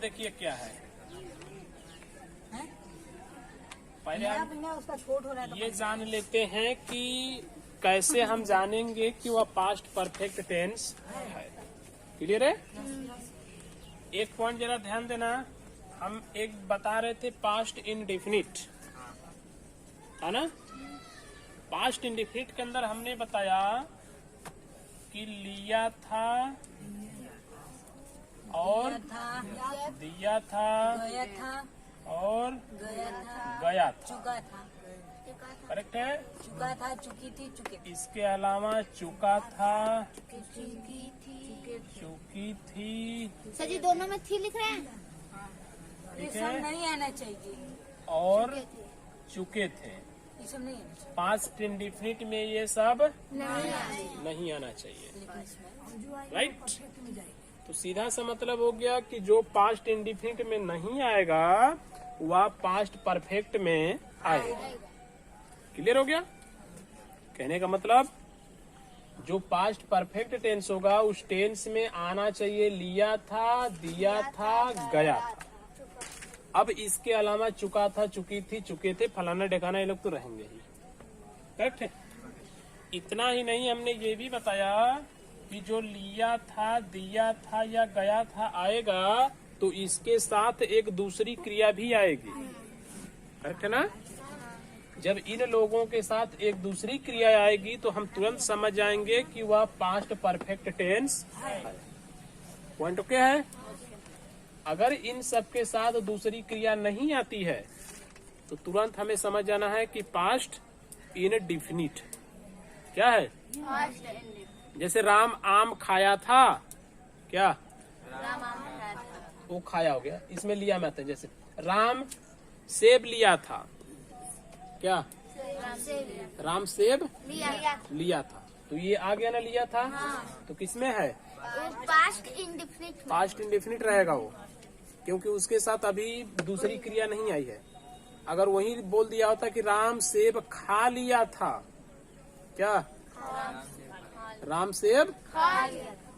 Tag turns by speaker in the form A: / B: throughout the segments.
A: देखिए क्या है। पहले हम
B: उसका छोट हो रहा है
A: ये जान लेते हैं कि कैसे हम जानेंगे कि वह पास्ट परफेक्ट टेंस है। क्लियर है? एक पॉइंट जरा ध्यान देना, हम एक बता रहे थे पास्ट इंडेफिनिट, है ना। पास्ट इंडेफिनिट के अंदर हमने बताया कि लिया था और दिया था
B: गया था
A: और गया था।
B: चुका था,
A: करेक्ट है।
B: चुका था, चुकी थी, चुके थे।
A: इसके अलावा चुका था,
B: चुकी
A: चुकी थी,
C: सर जी दोनों में थी लिख रहे हैं।
B: ये
A: ठीक
B: सब
A: है,
B: नहीं आना चाहिए,
A: और चुके थे।
B: ये सब नहीं आना चाहिए।
A: पास्ट इंडेफिनिट में ये सब नहीं आना चाहिए। राइट। तो सीधा सा मतलब हो गया कि जो पास्ट इंडेफिनिट में नहीं आएगा वह पास्ट परफेक्ट में आएगा। क्लियर हो गया? कहने का मतलब जो पास्ट परफेक्ट टेंस होगा उस टेंस में आना चाहिए लिया था, दिया था, गया था। अब इसके अलावा चुका था, चुकी थी, चुके थे, फलाना ढेकाना, ये लोग तो रहेंगे ही। करेक्ट है। इतना ही नहीं, हमने ये भी बताया कि जो लिया था, दिया था या गया था आएगा तो इसके साथ एक दूसरी क्रिया भी आएगी। करेक्ट है ना। जब इन लोगों के साथ एक दूसरी क्रिया आएगी तो हम तुरंत समझ जाएंगे कि वह पास्ट परफेक्ट टेंस है। पॉइंट ओके है। अगर इन सब के साथ दूसरी क्रिया नहीं आती है तो तुरंत हमें समझ जाना है कि पास्ट इनडेफिनिट क्या है। जैसे राम आम खाया था, क्या वो खाया हो गया, इसमें लिया में आता है। जैसे राम सेब लिया था, क्या राम सेब लिया था, तो ये आ गया ना लिया था। तो किसमें है?
C: Past indefinite.
A: पास्ट इंडेफिनिट रहेगा वो, क्योंकि उसके साथ अभी दूसरी क्रिया नहीं आई है। अगर वही बोल दिया होता कि राम सेब खा लिया था, क्या राम सेब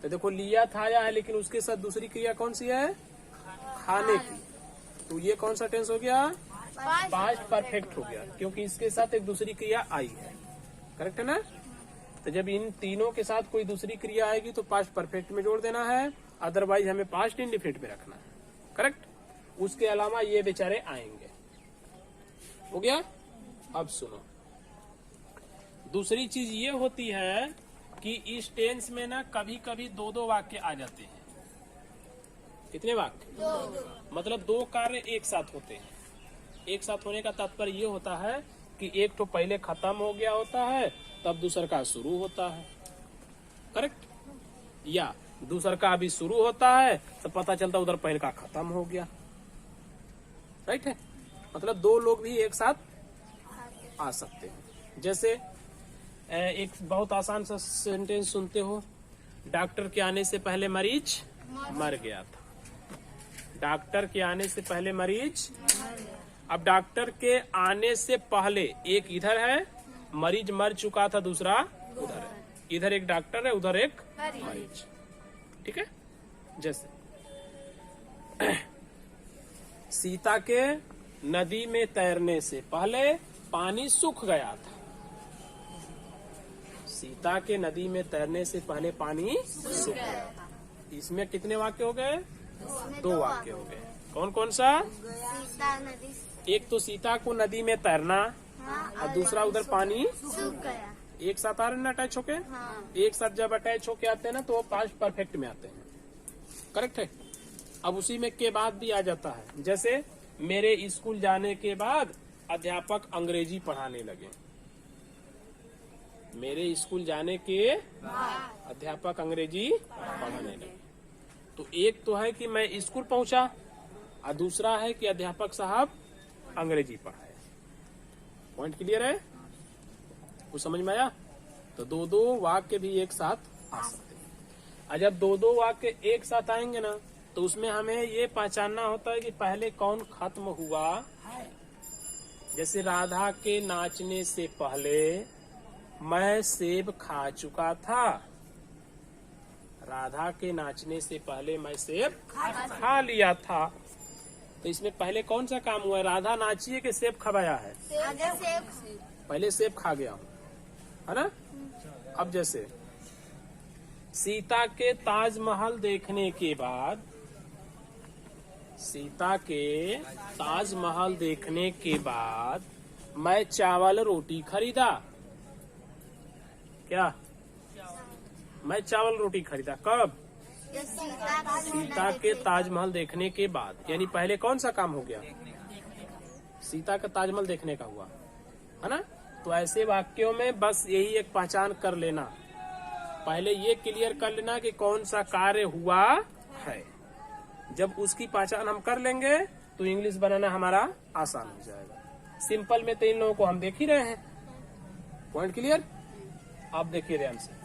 A: तो देखो लिया था आया है, लेकिन उसके साथ दूसरी क्रिया कौन सी है? खाने की। तो ये कौन सा टेंस हो गया? पास्ट परफेक्ट हो गया, क्योंकि इसके साथ एक दूसरी क्रिया आई है। करेक्ट है ना। तो जब इन तीनों के साथ कोई दूसरी क्रिया आएगी तो पास्ट परफेक्ट में जोड़ देना है, अदरवाइज हमें पास्ट इंडेफिनिट में रखना है। करेक्ट। उसके अलावा ये बेचारे आएंगे। हो गया। अब सुनो, दूसरी चीज ये होती है कि इस टेंस में ना कभी कभी दो दो वाक्य आ जाते हैं। कितने वाक्य? दो। मतलब दो कार्य एक साथ होते हैं। एक साथ होने का तात्पर्य ये होता है कि एक तो पहले खत्म हो गया होता है तब दूसर का शुरू होता है। करेक्ट। या दूसर का अभी शुरू होता है तो पता चलता उधर पहले का खत्म हो गया। राइट है। मतलब दो लोग भी एक साथ आ सकते हैं। जैसे एक बहुत आसान सा सेंटेंस सुनते हो, डॉक्टर के आने से पहले मरीज मर गया था। डॉक्टर के आने से पहले मरीज, अब डॉक्टर के आने से पहले एक इधर है, मरीज मर चुका था, दूसरा उधर है। इधर एक डॉक्टर है, उधर एक मरीज। ठीक है। जैसे सीता के नदी में तैरने से पहले पानी सूख गया था। सीता के नदी में तैरने से पहले पानी सूख गया था। इसमें कितने वाक्य हो गए? दो वाक्य हो गए। कौन कौन सा?
C: सीता नदी
A: एक तो सीता को नदी में तैरना, और दूसरा उधर पानी
C: सूख गया।
A: एक साथ आ रहे ना अटैच होके। एक साथ जब अटैच होके आते हैं ना तो वो पास्ट परफेक्ट में आते हैं। करेक्ट है। अब उसी में के बाद भी आ जाता है। जैसे मेरे स्कूल जाने के बाद अध्यापक अंग्रेजी पढ़ाने लगे। मेरे स्कूल जाने के अध्यापक अंग्रेजी पढ़ाने लगे। तो एक तो है कि मैं स्कूल पहुंचा, और दूसरा है कि अध्यापक साहब अंग्रेजी पढ़ाए। पॉइंट क्लियर है? कुछ समझ में आया? तो दो दो वाक्य भी एक साथ आ सकते हैं। और जब दो दो वाक्य एक साथ आएंगे ना तो उसमें हमें ये पहचानना होता है कि पहले कौन खत्म हुआ। जैसे राधा के नाचने से पहले मैं सेब खा चुका था। राधा के नाचने से पहले मैं सेब खा लिया था। तो इसमें पहले कौन सा काम हुआ है? राधा नाची है कि सेब खवाया है?
C: सेब।
A: पहले सेब खा गया हूँ, है ना। अब जैसे सीता के ताजमहल देखने के बाद, सीता के ताजमहल देखने के बाद मैं चावल रोटी खरीदा। क्या? मैं चावल रोटी खरीदा कब? सीता के ताजमहल देखने के बाद। यानी पहले कौन सा काम हो गया? सीता का ताजमहल देखने का हुआ, है ना। तो ऐसे वाक्यों में बस यही एक पहचान कर लेना, पहले ये क्लियर कर लेना कि कौन सा कार्य हुआ है। जब उसकी पहचान हम कर लेंगे तो इंग्लिश बनाना हमारा आसान हो जाएगा। सिंपल में तो इन लोगों को हम देख ही रहे हैं। Point clear? आप देखिए ध्यान से।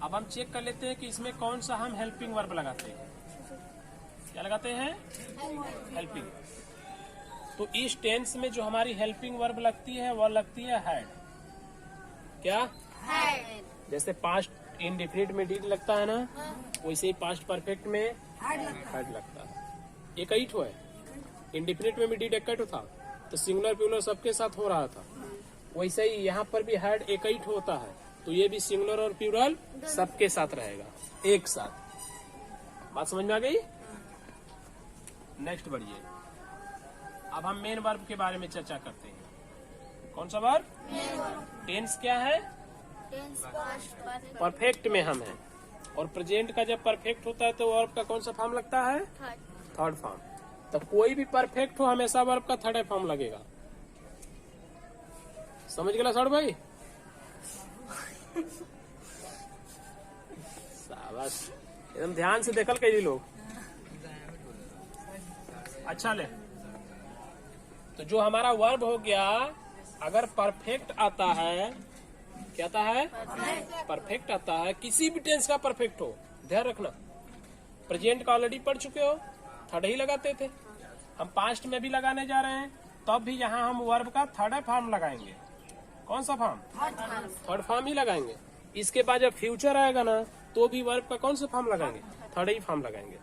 A: अब हम चेक कर लेते हैं कि इसमें कौन सा हम हेल्पिंग वर्ब लगाते हैं। क्या लगाते हैं? हेल्पिंग। तो इस टेंस में जो हमारी हेल्पिंग वर्ब लगती है वह लगती है हैड। क्या? जैसे पास्ट इंडेफिनिट में डिड लगता है ना, वैसे ही पास्ट परफेक्ट में हैड लगता है। एक ही ठो है। इंडेफिनिट में भी डिड एक ठो था, तो सिंगुलर प्लूरल सबके साथ हो रहा था। वैसे ही यहाँ पर भी हैड एक ही ठो होता है, तो ये भी सिंगुलर और प्लूरल सबके साथ रहेगा, एक साथ। बात समझ में आ गई? नेक्स्ट बढ़िए। अब हम मेन वर्ब के बारे में चर्चा करते हैं। कौन सा वर्ब? टेंस क्या है? परफेक्ट में हम हैं, और प्रेजेंट का जब परफेक्ट होता है तो वर्ब का कौन सा फॉर्म लगता है? Third form. तो कोई भी परफेक्ट हो हमेशा वर्ब का थर्ड फॉर्म लगेगा। समझ गया सर भाई? शाबाश, एकदम ध्यान से देखल कई लोग। अच्छा ले, तो जो हमारा वर्ब हो गया, अगर परफेक्ट आता है, क्या आता है? परफेक्ट आता है। किसी भी टेंस का परफेक्ट हो, ध्यान रखना। प्रेजेंट का ऑलरेडी पढ़ चुके हो, थर्ड ही लगाते थे। हम पास्ट में भी लगाने जा रहे हैं, तब भी यहाँ हम वर्ब का थर्ड फॉर्म लगाएंगे। कौन सा फॉर्म? थर्ड फॉर्म ही लगाएंगे। इसके बाद जब फ्यूचर आएगा ना, तो भी वर्ब का कौन सा फॉर्म लगाएंगे? थर्ड ही फॉर्म लगाएंगे।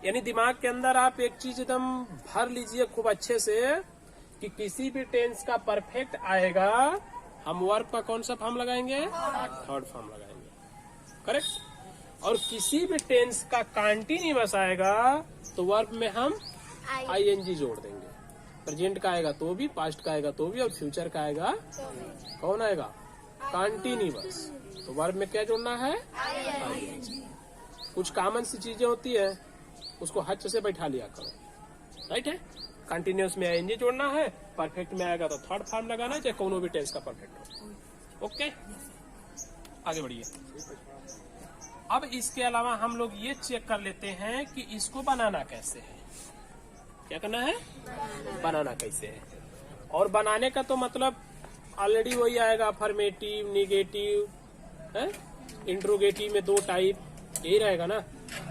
A: यानी दिमाग के अंदर आप एक चीज एकदम भर लीजिए खूब अच्छे से, कि किसी भी टेंस का परफेक्ट आएगा, हम वर्ब का कौन सा फॉर्म लगाएंगे? थर्ड फॉर्म लगाएंगे। करेक्ट। और किसी भी टेंस का कंटीन्यूअस आएगा तो वर्ब में हम आईएनजी जोड़ देंगे। प्रेजेंट का आएगा तो भी, पास्ट का आएगा तो भी, और फ्यूचर का आएगा कौन आएगा? कंटीन्यूअस। तो वर्ब में क्या जोड़ना है? आईएनजी। कुछ कॉमन सी चीजें होती है, उसको हच से बैठा लिया करो। राइट है? कंटिन्यूअस में आईएनजी जोड़ना है, परफेक्ट में आएगा तो थर्ड फॉर्म लगाना है, चाहे कोनो भी टेंस का परफेक्ट हो। ओके, आगे बढ़िए। अब इसके अलावा हम लोग ये चेक कर लेते हैं कि इसको बनाना कैसे है। क्या करना है? बनाना कैसे है। और बनाने का तो मतलब ऑलरेडी वही आएगा, अफर्मेटिव, निगेटिव, इंट्रोगेटिव में दो टाइप, यही रहेगा ना।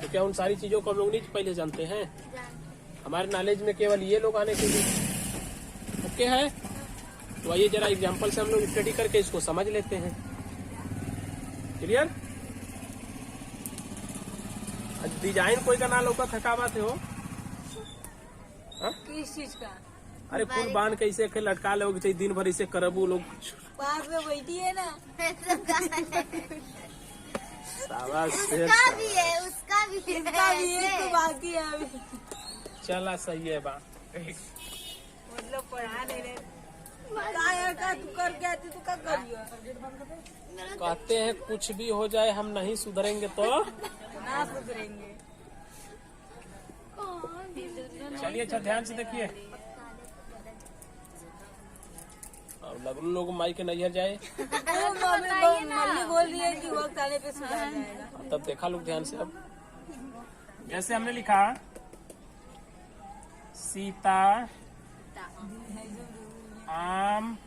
A: तो क्या उन सारी चीजों को हम लोग नहीं पहले जानते हैं? हमारे नॉलेज में केवल ये लोग आने के लिए ओके है। तो आइए जरा एग्जांपल से हम लोग स्टडी करके इसको समझ लेते हैं। क्लियर? डिजाइन कोई का ना लोग थकावत हो?
B: किस चीज का?
A: अरे फूल बांध के इसे लटका लोग, चाहिए दिन भर इसे करबू लोग।
B: पास में बैठी है ना।
A: शाबाश,
C: उसका भी है, उसका भी है,
B: इसका भी एक तो बाकी है अभी।
A: चला सही है बा।
B: मतलब पढ़ा नहीं रहे का तू कर क्या तू का करियो।
A: कहते हैं कुछ भी हो जाए हम नहीं सुधरेंगे तो
B: ना सुधरेंगे।
A: चलिए अच्छा ध्यान से देखिए। अब लगन लोग माई के नैहर जाए,
B: मम्मी बोल रही है कि वक्त आने पे सुधर जाएगा।
A: तब देखा लोग ध्यान से। अब जैसे हमने लिखा, सीता आम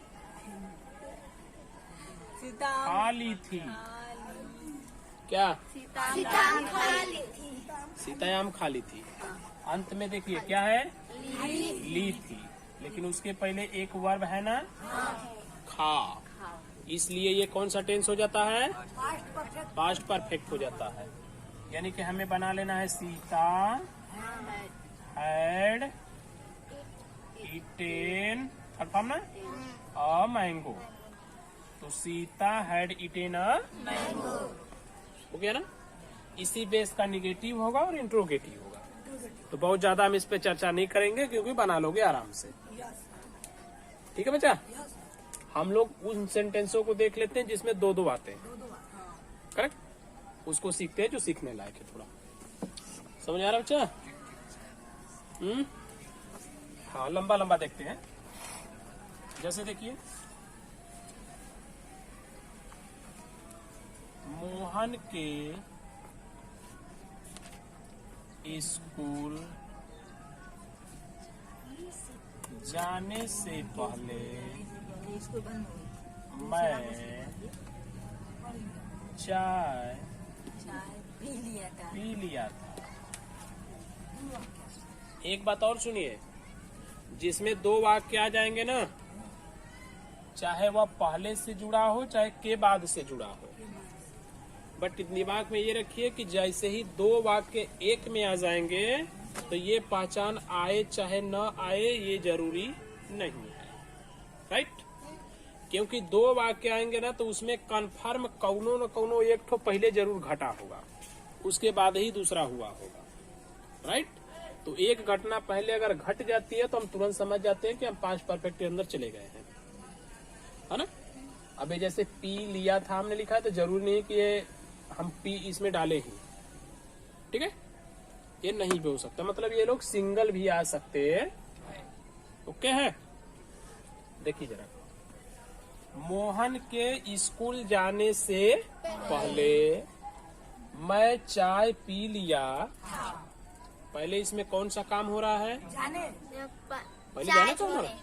A: खाली थी। क्या?
C: सीता खाली थी।
A: सीता आम खाली थी। अंत में देखिए क्या है? ली थी। लेकिन उसके पहले एक वर्ब है ना, खा। इसलिए ये कौन सा टेंस हो जाता है? पास्ट परफेक्ट हो जाता है। यानी कि हमें बना लेना है सीता हैड ईटेन, कंफर्म ना, अ मैंगो। तो Sita had eaten a mango हो गया ना। इसी बेस का निगेटिव होगा और इंट्रोगेटिव होगा। तो बहुत ज्यादा हम इस पे चर्चा नहीं करेंगे क्योंकि बना लोगे आराम से। ठीक है बच्चा, हम लोग उन सेंटेंसों को देख लेते हैं जिसमें दो दो आते हैं। करेक्ट, उसको सीखते हैं जो सीखने लायक है। थोड़ा समझ आ रहा बच्चा? हाँ, लंबा लंबा देखते हैं। जैसे देखिए, मोहन के स्कूल जाने से पहले मैं चाय पी लिया था। एक बात और सुनिए, जिसमें दो वाक्य आ जाएंगे ना, चाहे वह पहले से जुड़ा हो चाहे के बाद से जुड़ा हो, बट दिमाग में ये रखिए कि जैसे ही दो वाक्य एक में आ जाएंगे तो ये पहचान आए चाहे न आए ये जरूरी नहीं है। राइट, क्योंकि दो वाक्य आएंगे ना तो उसमें कन्फर्म कौनो न कौनो एक ठो पहले जरूर घटा होगा, उसके बाद ही दूसरा हुआ होगा। राइट, तो एक घटना पहले अगर घट जाती है तो हम तुरंत समझ जाते हैं कि हम पास्ट परफेक्ट के अंदर चले गए हैं, है ना। अबे जैसे पी लिया था हमने लिखा है तो जरूरी नहीं कि ये हम पी इसमें डाले ही, ठीक है, ये नहीं भी हो सकता। मतलब ये लोग सिंगल भी आ सकते हैं। ओके है, देखिए जरा, मोहन के स्कूल जाने से पहले मैं चाय पी लिया। पहले इसमें कौन सा काम हो रहा है? पहले जाने कौन हो रहा है?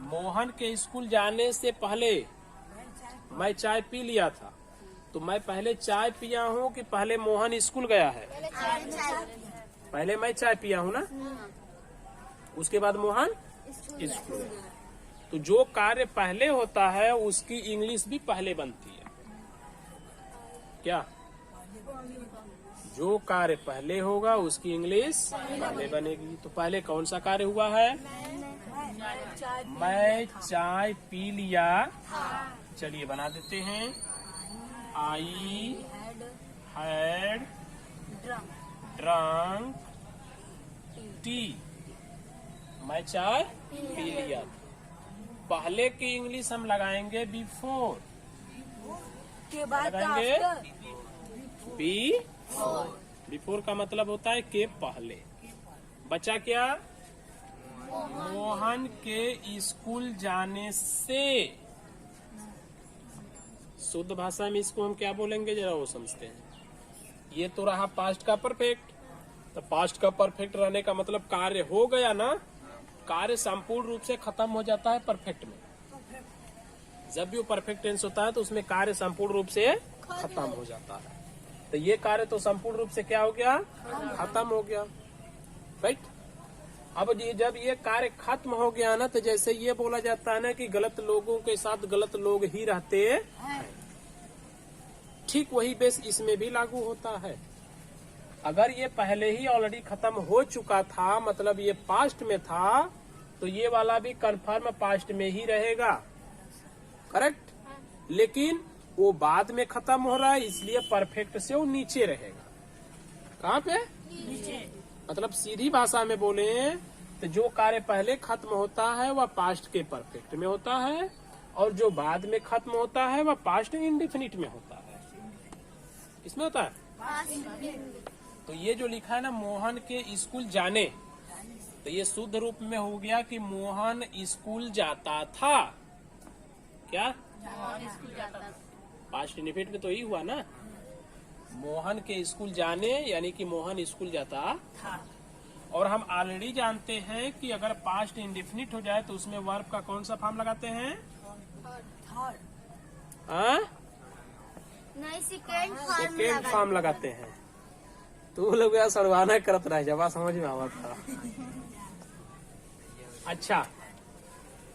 A: मोहन के स्कूल जाने से पहले मैं चाय पी लिया था। तो मैं पहले चाय पिया हूँ कि पहले मोहन स्कूल गया है? पहले मैं चाय पिया हूँ ना, उसके बाद मोहन स्कूल। तो जो कार्य पहले होता है उसकी इंग्लिश भी पहले बनती है। क्या? जो कार्य पहले होगा उसकी इंग्लिश पहले बनेगी। तो पहले कौन सा कार्य हुआ है? मैं चाय पी लिया। चलिए बना देते हैं, आई हैड ड्रंक टी। मैं चाय पी लिया। पहले की इंग्लिश हम लगाएंगे बिफोर,
B: के बाद
A: लगाएंगे बिफोर का मतलब होता है के पहले। बचा क्या? मोहन के स्कूल जाने से। शुद्ध भाषा में इसको हम क्या बोलेंगे जरा वो समझते हैं। ये तो रहा पास्ट का परफेक्ट। तो पास्ट का परफेक्ट रहने का मतलब कार्य हो गया ना, कार्य संपूर्ण रूप से खत्म हो जाता है परफेक्ट में। जब भी वो परफेक्ट टेंस होता है तो उसमें कार्य संपूर्ण रूप से खत्म हो जाता है। तो ये कार्य तो संपूर्ण रूप से क्या हो गया? खत्म हो गया। राइट, अब ये जब ये कार्य खत्म हो गया ना, तो जैसे ये बोला जाता है ना कि गलत लोगों के साथ गलत लोग ही रहते हैं, ठीक वही बेस इसमें भी लागू होता है। अगर ये पहले ही ऑलरेडी खत्म हो चुका था, मतलब ये पास्ट में था, तो ये वाला भी कंफर्म पास्ट में ही रहेगा। करेक्ट, लेकिन वो बाद में खत्म हो रहा है इसलिए परफेक्ट से वो नीचे रहेगा। कहाँ पे? नीचे। मतलब सीधी भाषा में बोले तो जो कार्य पहले खत्म होता है वह पास्ट के परफेक्ट में होता है, और जो बाद में खत्म होता है वह पास्ट इंडेफिनिट में होता है। इसमें होता है। तो ये जो लिखा है ना, मोहन के स्कूल जाने, तो ये शुद्ध रूप में हो गया कि मोहन स्कूल जाता था। क्या? पास्ट इंडेफिनिट में तो यही हुआ ना, मोहन के स्कूल जाने यानी कि मोहन स्कूल जाता था। और हम ऑलरेडी जानते हैं कि अगर पास्ट इंडेफिनिट हो जाए तो उसमें वर्ब का कौन सा फॉर्म लगाते हैं? सेकेंड फॉर्म लगाते हैं। तो लोग यार सड़वाना करत रहे, जब समझ में आवा था। अच्छा,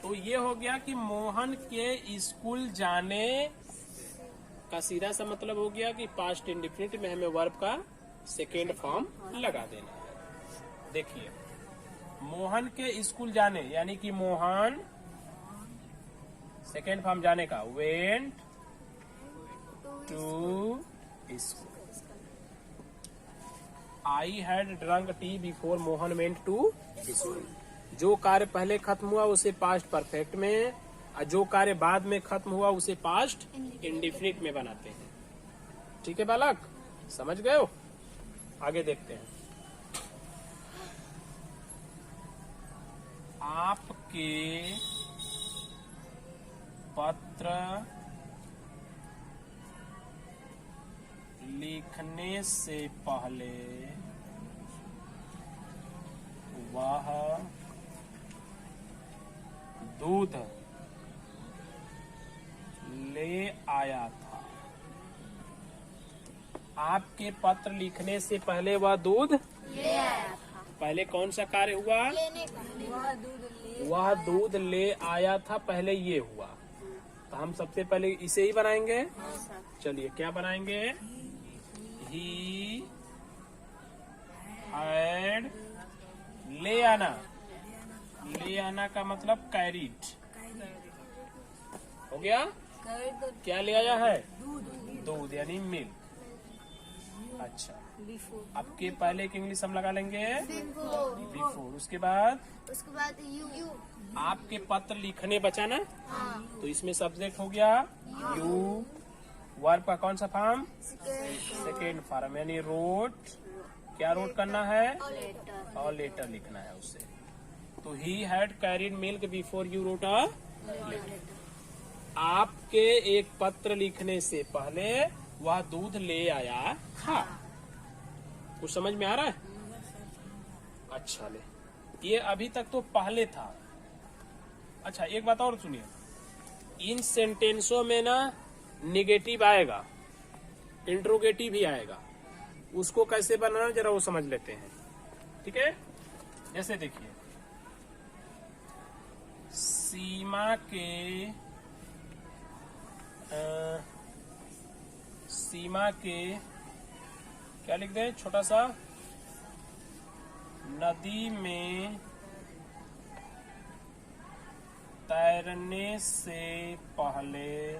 A: तो ये हो गया कि मोहन के स्कूल जाने का सीधा सा मतलब हो गया कि पास्ट इंडेफिनिट में हमें वर्ब का सेकेंड फॉर्म लगा देना है। देखिए, मोहन के स्कूल जाने यानी कि मोहन, सेकेंड फॉर्म जाने का went to school. I had drunk tea before Mohan went to school. जो कार्य पहले खत्म हुआ उसे पास्ट परफेक्ट में, और जो कार्य बाद में खत्म हुआ उसे पास्ट इंडेफिनिट में बनाते हैं। ठीक है बालक, समझ गए हो? आगे देखते हैं। आपके पत्र लिखने से पहले वह दूध ले आया था। आपके पत्र लिखने से पहले वह दूध
C: ले आया था।
A: पहले कौन सा कार्य हुआ?
C: लेने का।
A: वह दूध ले आया था, पहले ये हुआ। तो हम सबसे पहले इसे ही बनाएंगे। चलिए क्या बनाएंगे? ही हैड, ले आना, ले आना का मतलब कैरीड हो गया। क्या ले आया है? दूध यानी मिल्क। अच्छा, अब के पहले की इंग्लिश हम लगा लेंगे बिफोर। उसके बाद
C: यू।
A: आपके पत्र लिखने बचाना,
C: हाँ।
A: तो इसमें सब्जेक्ट हो गया यू। वर्ब का कौन सा फॉर्म? सेकेंड फॉर्म यानी रोट। क्या रोट करना है? और लेटर लिखना है उससे। तो he had carried milk before you wrote a letter. आपके एक पत्र लिखने से पहले वह दूध ले आया था। कुछ समझ में आ रहा है? अच्छा, ले ये अभी तक तो पहले था। अच्छा, एक बात और सुनिए, इन सेंटेंसों में ना निगेटिव आएगा, इंट्रोगेटिव भी आएगा। उसको कैसे बनाना जरा वो समझ लेते हैं। ठीक है, जैसे देखिए, सीमा के क्या लिख दें? छोटा सा, नदी में तैरने से पहले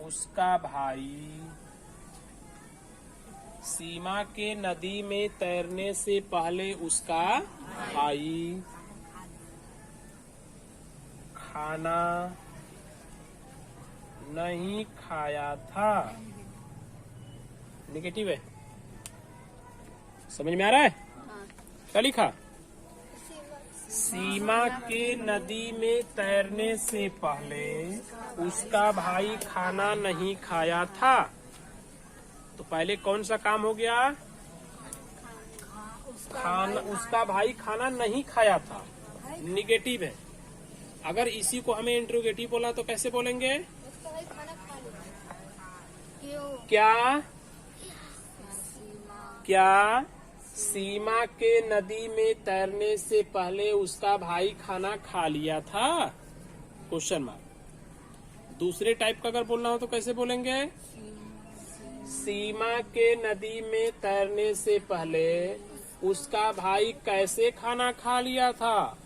A: उसका भाई, सीमा के नदी में तैरने से पहले उसका भाई खाना नहीं खाया था। निगेटिव है, समझ में आ रहा है? क्या लिखा? सीमा के नदी में तैरने से पहले उसका भाई खाना नहीं खाया था। तो पहले कौन सा काम हो गया? खाना, उसका भाई खाना नहीं खाया था, निगेटिव है। अगर इसी को हमें इंट्रोगेटिव बोला तो कैसे बोलेंगे? क्या सीमा के नदी में तैरने से पहले उसका भाई खाना खा लिया था? Question mark. दूसरे टाइप का अगर बोलना हो तो कैसे बोलेंगे? सीमा के नदी में तैरने से पहले उसका भाई कैसे खाना खा लिया था?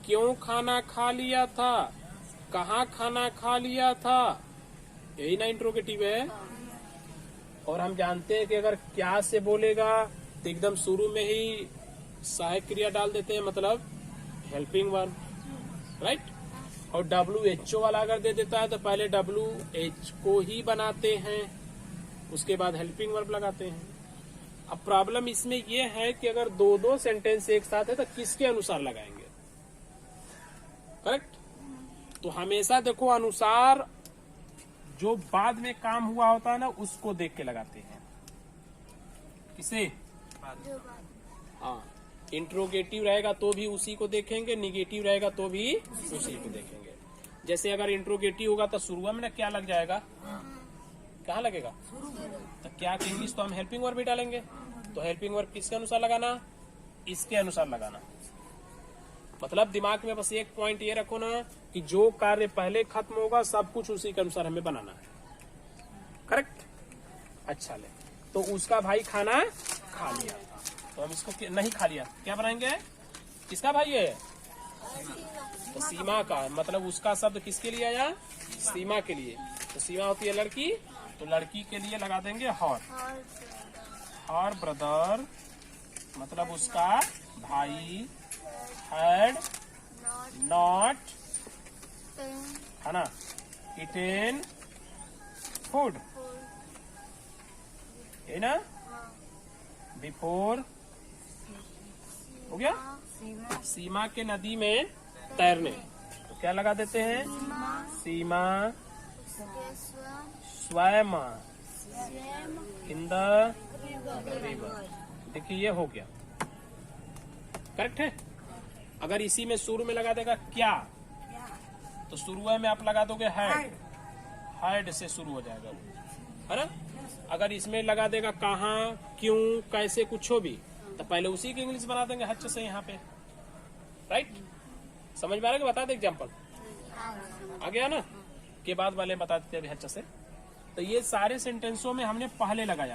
A: क्यों खाना खा लिया था? कहाँ खाना खा लिया था? यही ना इंट्रोगेटिव है। और हम जानते हैं कि अगर क्या से बोलेगा तो एकदम शुरू में ही सहायक क्रिया डाल देते हैं, मतलब हेल्पिंग वर्ब, राइट। और WHO वाला अगर दे देता है तो पहले WH को ही बनाते हैं, उसके बाद हेल्पिंग वर्ब लगाते हैं। अब प्रॉब्लम इसमें यह है कि अगर दो सेंटेंस एक साथ है तो किसके अनुसार लगाएंगे? करेक्ट। तो हमेशा देखो, अनुसार जो बाद में काम हुआ होता है ना उसको देख के लगाते हैं। किसे? हाँ, इंट्रोगेटिव रहेगा तो भी उसी को देखेंगे, निगेटिव रहेगा तो भी उसी को देखेंगे। जैसे अगर इंट्रोगेटिव होगा तो शुरुआत में ना क्या लग जाएगा? कहाँ लगेगा? तो क्या की इंग्लिश तो हम हेल्पिंग वर्ब भी डालेंगे। तो हेल्पिंग वर्ब किसके अनुसार लगाना? इसके अनुसार लगाना। मतलब दिमाग में बस एक पॉइंट ये रखो ना कि जो कार्य पहले खत्म होगा सब कुछ उसी के अनुसार हमें बनाना है। करेक्ट। अच्छा ले, तो उसका भाई खाना खा लिया था, तो हम इसको नहीं खा लिया, क्या बनाएंगे? किसका भाई है? तो सीमा का, मतलब उसका शब्द किसके लिए आया? सीमा के लिए। तो सीमा होती है लड़की, तो लड़की के लिए लगा देंगे हर। हर ब्रदर मतलब उसका भाई हैड नॉट, है ना, इटेन फूड, है ना, बिफोर, हो गया। सीमा के नदी में तैरने, तो क्या लगा देते हैं? सीमा स्वयं इन द रिवर। देखिए ये हो गया, करेक्ट है। अगर इसी में शुरू में लगा देगा क्या, तो शुरू में आप लगा दोगे हैड, हैड से शुरू हो जाएगा वो, है ना। अगर इसमें लगा देगा कहाँ, क्यों, कैसे, कुछ हो भी, तो पहले उसी की इंग्लिश बना देंगे हच से यहाँ पे, राइट। समझ में आ रहा है? बता दे एग्जाम्पल आ गया ना, के बाद वाले बता देते हैं हच से। तो ये सारे सेंटेंसों में हमने पहले लगाया।